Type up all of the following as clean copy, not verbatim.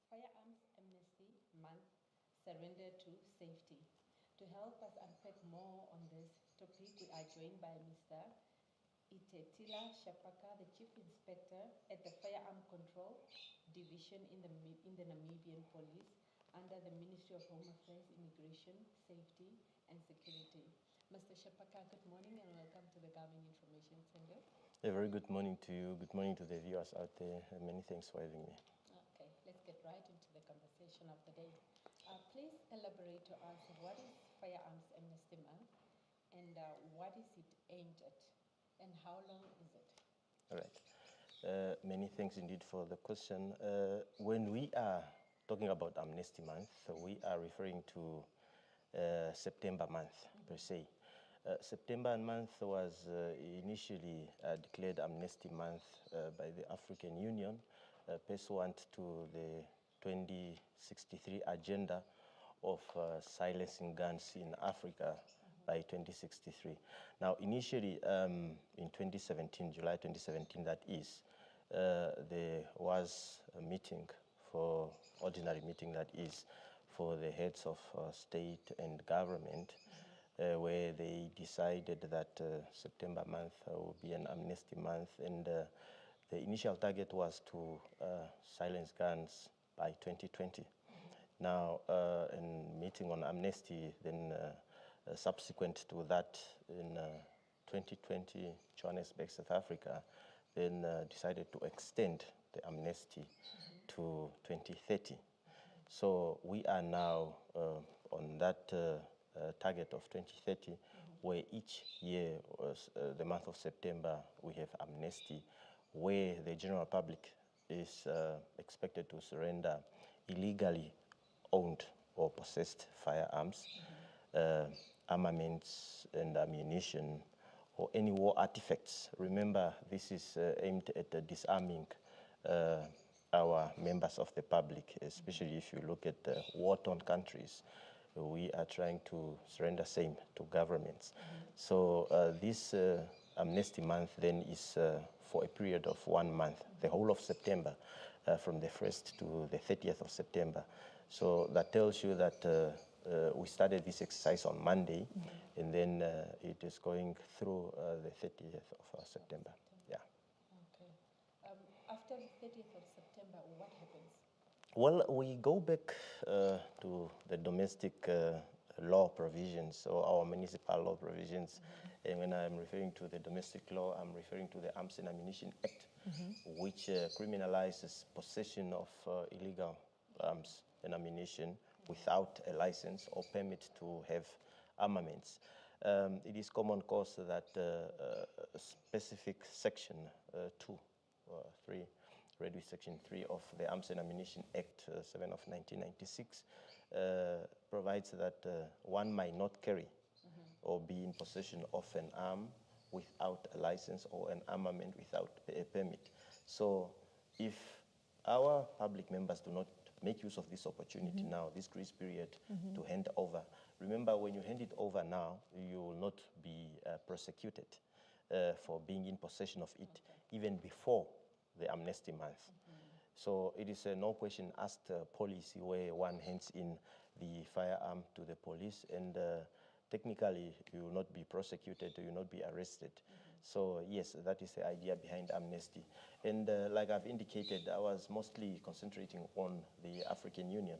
Firearms Amnesty Month, Surrender to Safety. To help us unpack more on this topic, we are joined by Mr. Itetila Shapaka, the Chief Inspector at the Firearm Control Division in the Namibian Police under the Ministry of Home Affairs, Immigration, Safety and Security. Mr. Shapaka, good morning and welcome to the Government Information Center. A very good morning to you. Good morning to the viewers out there. And many thanks for having me. Okay, let's get right into the conversation of the day. Please elaborate to us what is Firearms Amnesty Month and what is it aimed at and how long is it? All right. Many thanks indeed for the question. When we are talking about Amnesty Month, we are referring to September month per se. September month was initially declared Amnesty Month by the African Union pursuant to the 2063 agenda of silencing guns in Africa by 2063. Now, initially in 2017, July 2017, that is, there was a meeting ordinary meeting that is, for the heads of state and government, where they decided that September month will be an amnesty month, and the initial target was to silence guns by 2020. Now, in meeting on amnesty, then subsequent to that, in 2020, Johannesburg, South Africa, then decided to extend the amnesty to 2030. So we are now on that target of 2030, where each year, the month of September, we have amnesty, where the general public is expected to surrender illegally owned or possessed firearms, armaments and ammunition, or any war artifacts. Remember, this is aimed at disarming our members of the public, especially if you look at war-torn countries. We are trying to surrender same to governments. So this amnesty month then is for a period of 1 month, the whole of September, from the 1st to the 30th of September. So that tells you that we started this exercise on Monday, and then it is going through the 30th of September. Yeah. Okay. After the 30th of September, what happens? Well, we go back to the domestic law provisions, or our municipal law provisions. And when I'm referring to the domestic law, I'm referring to the Arms and Ammunition Act, which criminalizes possession of illegal arms and ammunition without a license or permit to have armaments. It is common cause that specific section 2 or 3, read with section 3 of the Arms and Ammunition Act 7 of 1996, provides that one might not carry or be in possession of an arm without a license or an armament without a permit. So if our public members do not make use of this opportunity now, this grace period, to hand over, remember, when you hand it over now, you will not be prosecuted for being in possession of it even before the amnesty month. So it is a no question asked policy where one hands in the firearm to the police, and technically you will not be prosecuted, you will not be arrested. So yes, that is the idea behind amnesty. And like I've indicated, I was mostly concentrating on the African Union.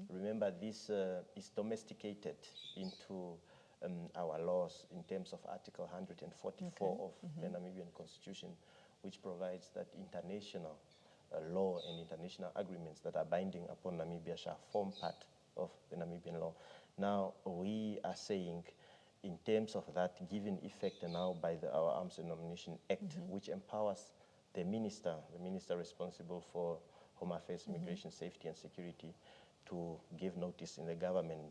Remember, this is domesticated into our laws in terms of Article 144 of the Namibian Constitution, which provides that international law and international agreements that are binding upon Namibia shall form part of the Namibian law. Now, we are saying, in terms of that, given effect now by our Arms and Ammunition Act, which empowers the minister responsible for Home Affairs, Immigration, Safety and Security, to give notice in the government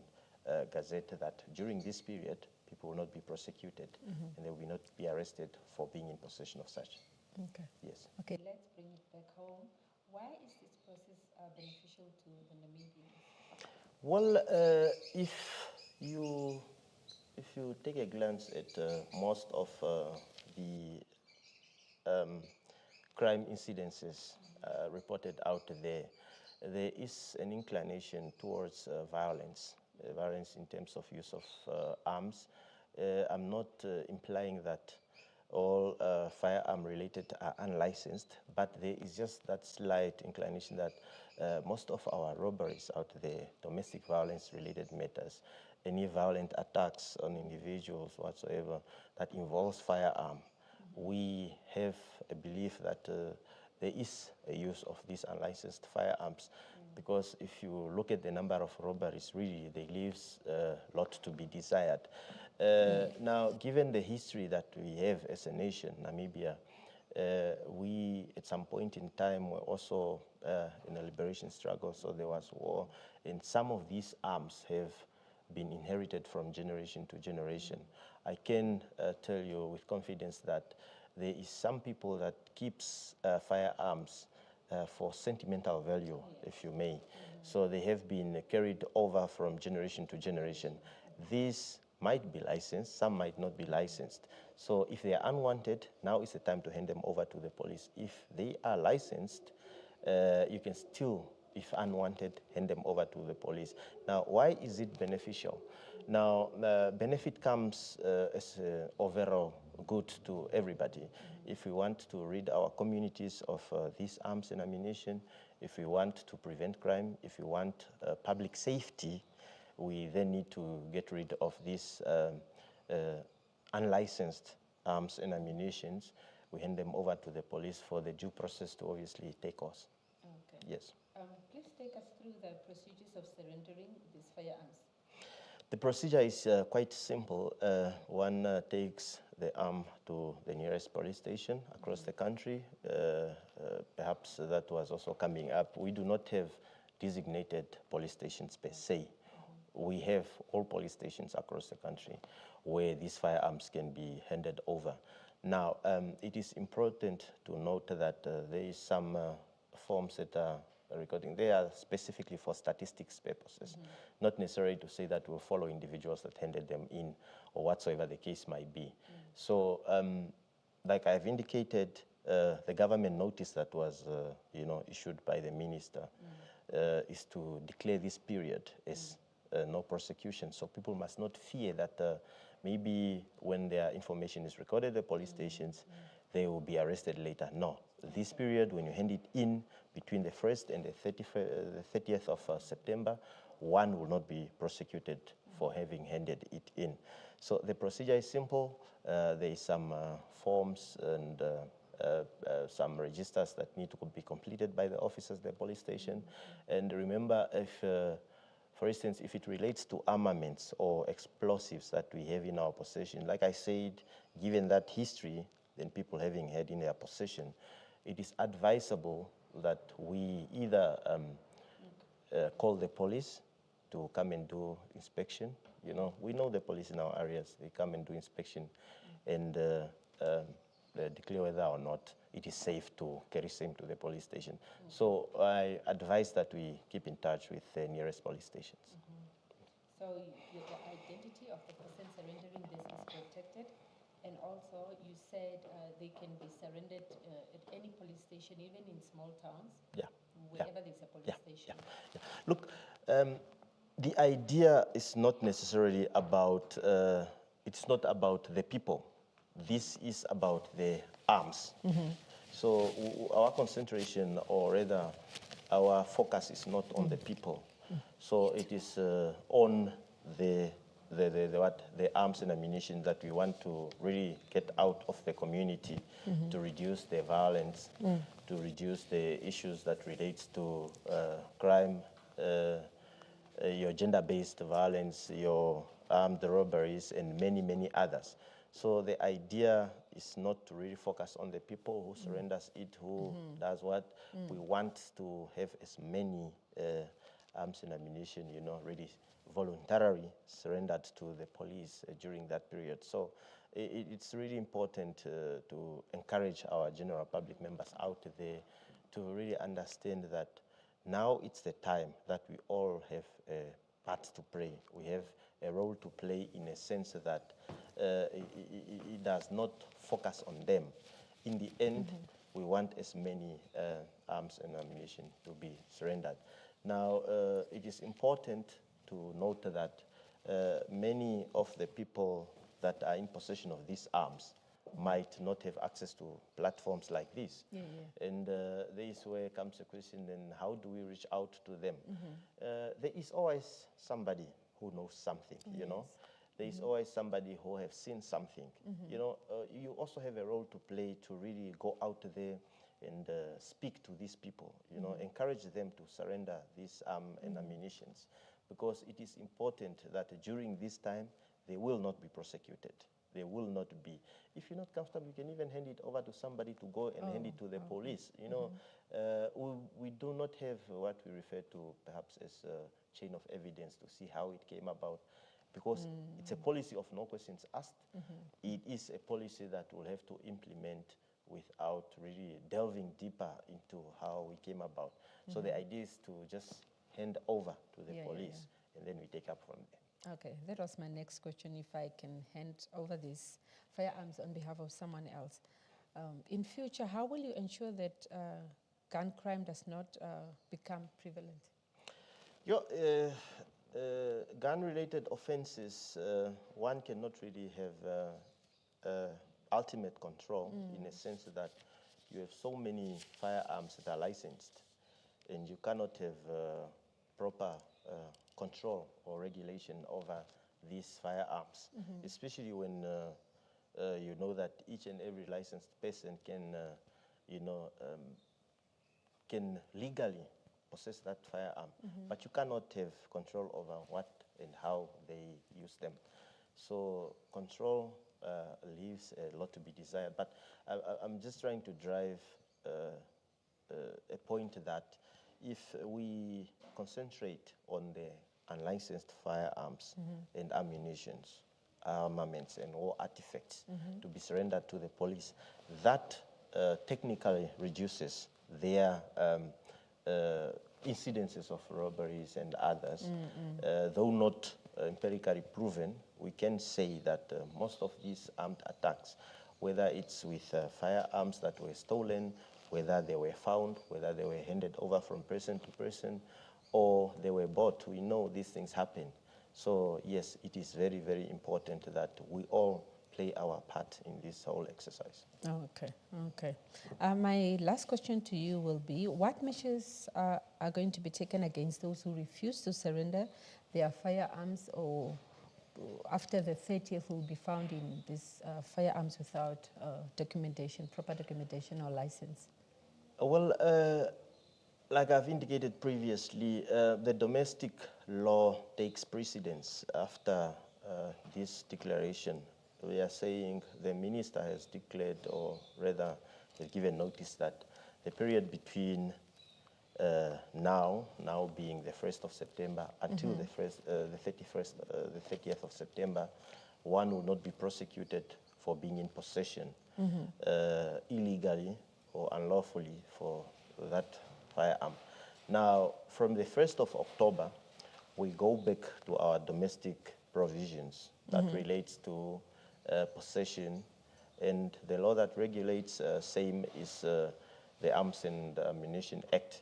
gazette that during this period, people will not be prosecuted and they will not be arrested for being in possession of such. Okay. Yes. Okay. Let's bring it back home. Why is this process beneficial to the Namibians? Well, if you take a glance at most of the crime incidences reported out there, there is an inclination towards violence in terms of use of arms. I'm not implying that all firearm-related are unlicensed, but there is just that slight inclination that most of our robberies out there, domestic violence-related matters, any violent attacks on individuals whatsoever that involves firearm, we have a belief that there is a use of these unlicensed firearms, because if you look at the number of robberies, really, there leaves a lot to be desired. Now, given the history that we have as a nation, Namibia, we, at some point in time, were also in a liberation struggle, so there was war, and some of these arms have been inherited from generation to generation. I can tell you with confidence that there is some people that keeps firearms for sentimental value, if you may. So they have been carried over from generation to generation. These might be licensed, some might not be licensed. So if they are unwanted, now is the time to hand them over to the police. If they are licensed, you can still, if unwanted, hand them over to the police. Now, why is it beneficial? Now, benefit comes as overall good to everybody. If we want to rid our communities of these arms and ammunition, if we want to prevent crime, if we want public safety, we then need to get rid of these unlicensed arms and ammunitions. We hand them over to the police for the due process to obviously take course. Okay. Yes. Please take us through the procedures of surrendering these firearms. The procedure is quite simple. One takes the arm to the nearest police station across the country. Perhaps that was also coming up. We do not have designated police stations per se. We have all police stations across the country where these firearms can be handed over. Now, it is important to note that there is some forms that are recording. They are specifically for statistics purposes, not necessarily to say that we'll follow individuals that handed them in or whatsoever the case might be. So, like I've indicated, the government notice that was issued by the minister is to declare this period as no prosecution. So people must not fear that maybe when their information is recorded at the police stations, they will be arrested later. No, this period, when you hand it in between the 1st and the 30th of September, one will not be prosecuted for having handed it in. So the procedure is simple. There is some forms and some registers that need to be completed by the officers at the police station. And remember, if for instance, if it relates to armaments or explosives that we have in our possession, like I said, given that history, then people having had in their possession, it is advisable that we either call the police to come and do inspection. You know, we know the police in our areas. They come and do inspection and declare whether or not it is safe to carry same to the police station. So I advise that we keep in touch with the nearest police stations. So the identity of the person surrendering this is protected, and also you said they can be surrendered at any police station, even in small towns, wherever there's a police station. Look, the idea is not necessarily about, it's not about the people. This is about the arms. So our concentration, or rather our focus, is not on the people. So it is on the arms and ammunition that we want to really get out of the community to reduce the violence, to reduce the issues that relates to crime, your gender-based violence, your armed robberies, and many, many others. So the idea is not to really focus on the people who surrenders it, who does what. We want to have as many arms and ammunition, really voluntarily surrendered to the police during that period. So it's really important to encourage our general public members out there to really understand that now it's the time that we all have a part to play. We have a role to play in a sense that it does not focus on them. In the end, we want as many arms and ammunition to be surrendered. Now, it is important to note that many of the people that are in possession of these arms might not have access to platforms like this. And there is where comes the question, then how do we reach out to them? There is always somebody who knows something, you know. There is always somebody who has seen something. You also have a role to play to really go out there and speak to these people, encourage them to surrender these and ammunitions, because it is important that during this time, they will not be prosecuted. They will not be. If you're not comfortable, you can even hand it over to somebody to go and hand it to the police. We do not have what we refer to perhaps as a chain of evidence to see how it came about, because it's a policy of no questions asked. It is a policy that we'll have to implement without really delving deeper into how we came about. So the idea is to just hand over to the police, and then we take up from there. Okay, that was my next question, if I can hand over these firearms on behalf of someone else. In future, how will you ensure that gun crime does not become prevalent? Gun-related offenses, one cannot really have ultimate control in a sense that you have so many firearms that are licensed, and you cannot have proper control or regulation over these firearms, especially when you know that each and every licensed person can legally possess that firearm, but you cannot have control over what and how they use them. So control leaves a lot to be desired, but I'm just trying to drive a point that if we concentrate on the unlicensed firearms and ammunitions, armaments and all artifacts to be surrendered to the police, that technically reduces their incidences of robberies and others. Though not empirically proven, we can say that most of these armed attacks, whether it's with firearms that were stolen, whether they were found, whether they were handed over from person to person, or they were bought, we know these things happen. So yes, it is very, very important that we all play our part in this whole exercise. Okay. My last question to you will be, what measures are going to be taken against those who refuse to surrender their firearms, or after the 30th will be found in these firearms without documentation, proper documentation or license? Well, like I've indicated previously, the domestic law takes precedence after this declaration. We are saying the minister has declared, or rather has given notice that the period between now being the 1st of September until the 30th of September, one will not be prosecuted for being in possession illegally or unlawfully for that firearm. Now, from the 1st of October, we go back to our domestic provisions that relates to possession, and the law that regulates same is the Arms and Ammunition Act.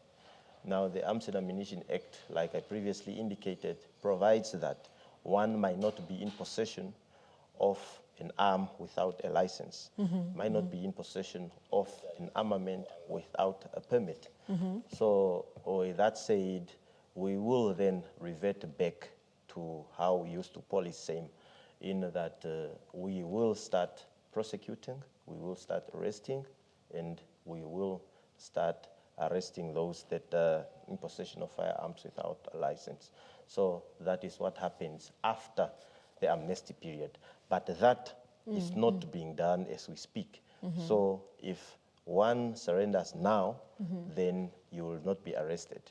Now, the Arms and Ammunition Act, like I previously indicated, provides that one might not be in possession of an arm without a license, might not be in possession of an armament without a permit. So with that said, we will then revert back to how we used to police same, in that we will start prosecuting, we will start arresting, and we will start arresting those that are in possession of firearms without a license. So that is what happens after the amnesty period. But that is not being done as we speak. So if one surrenders now, then you will not be arrested.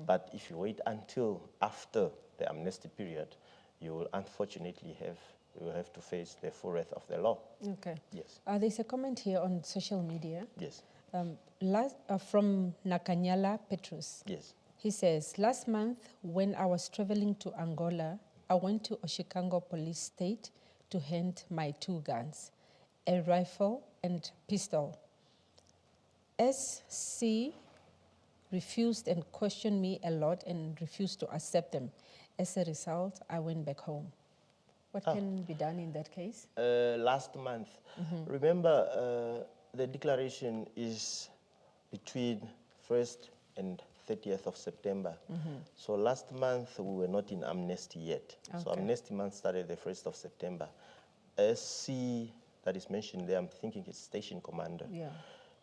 But if you wait until after the amnesty period, you will unfortunately have to face the full wrath of the law. Okay. Yes. There's a comment here on social media. Yes. From Nakanyala Petrus. Yes. He says, last month when I was traveling to Angola, I went to Oshikango Police State to hand my 2 guns, a rifle and pistol. SC refused and questioned me a lot and refused to accept them. As a result, I went back home. What can be done in that case? Last month. Remember, the declaration is between 1st and 30th of September. So last month, we were not in amnesty yet. Okay. So amnesty month started the 1st of September. SC that is mentioned there, I'm thinking it's station commander. Yeah.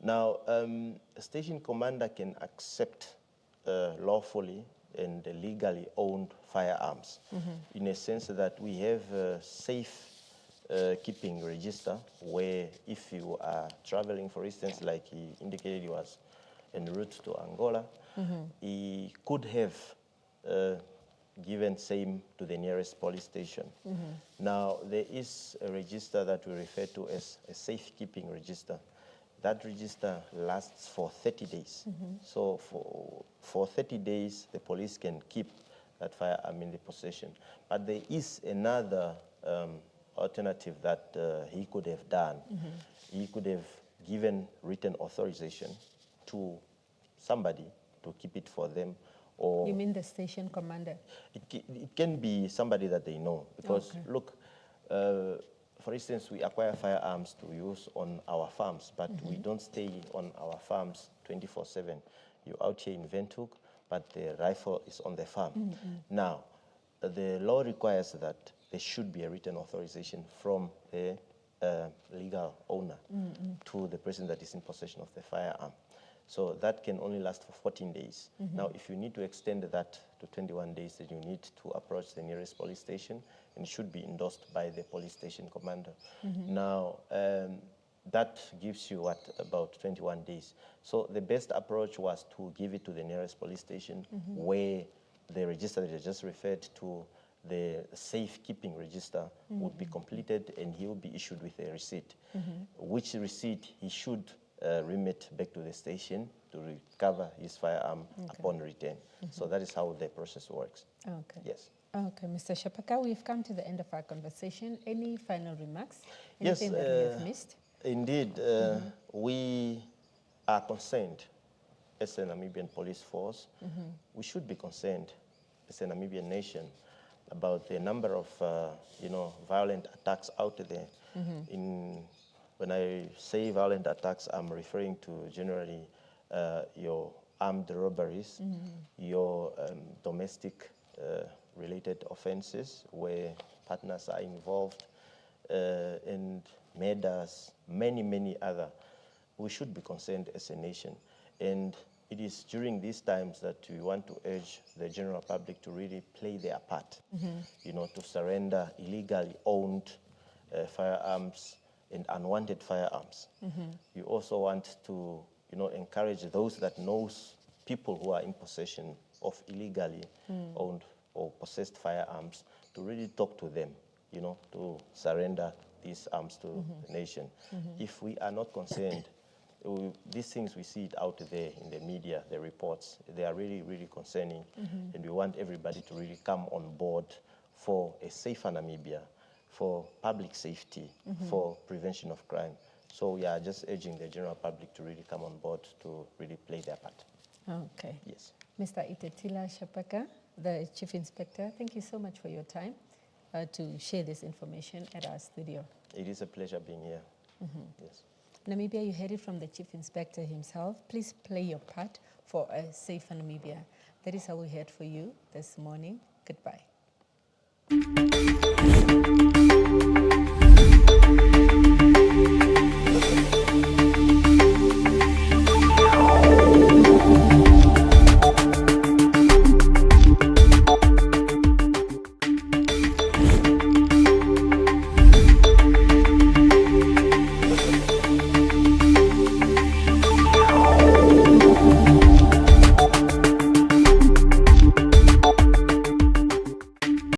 Now, a station commander can accept lawfully and legally owned firearms in a sense that we have a safe keeping register where if you are traveling, for instance, like he indicated he was en route to Angola, he could have given same to the nearest police station. Now, there is a register that we refer to as a safekeeping register. That register lasts for 30 days. So for 30 days, the police can keep that firearm in the possession. But there is another alternative that he could have done. He could have given written authorization to somebody to keep it for them. Or You mean the station commander? it can be somebody that they know. Because, look, for instance, we acquire firearms to use on our farms, but we don't stay on our farms 24/7. You're out here in Windhoek, but the rifle is on the farm. Now, the law requires that there should be a written authorization from the legal owner to the person that is in possession of the firearm. So that can only last for 14 days. Now, if you need to extend that to 21 days, then you need to approach the nearest police station, and it should be endorsed by the police station commander. Now, that gives you, about 21 days. So the best approach was to give it to the nearest police station where the register that I just referred to, the safekeeping register, would be completed, and he will be issued with a receipt, which receipt he should remit back to the station to recover his firearm upon return. So that is how the process works. Okay. Yes. Okay, Mr. Shapaka, we've come to the end of our conversation. Any final remarks? Yes, Anything that we have missed? Indeed, we are concerned as a Namibian police force. We should be concerned as a Namibian nation about the number of violent attacks out there. When I say violent attacks, I'm referring to generally your armed robberies, your domestic related offenses where partners are involved, and murders, many other. We should be concerned as a nation. And it is during these times that we want to urge the general public to really play their part, to surrender illegally owned firearms and unwanted firearms. You also want to, encourage those that knows people who are in possession of illegally owned or possessed firearms to really talk to them, to surrender these arms to the nation. If we are not concerned, these things, we see it out there in the media, the reports, they are really concerning. And we want everybody to really come on board for a safer Namibia, for public safety, for prevention of crime. So we are just urging the general public to really come on board to really play their part. Okay. Yes. Mr. Itetila Shapaka, the Chief Inspector, thank you so much for your time to share this information at our studio. It is a pleasure being here. Yes. Namibia, you heard it from the Chief Inspector himself. Please play your part for a safer Namibia. That is how we heard for you this morning. Goodbye.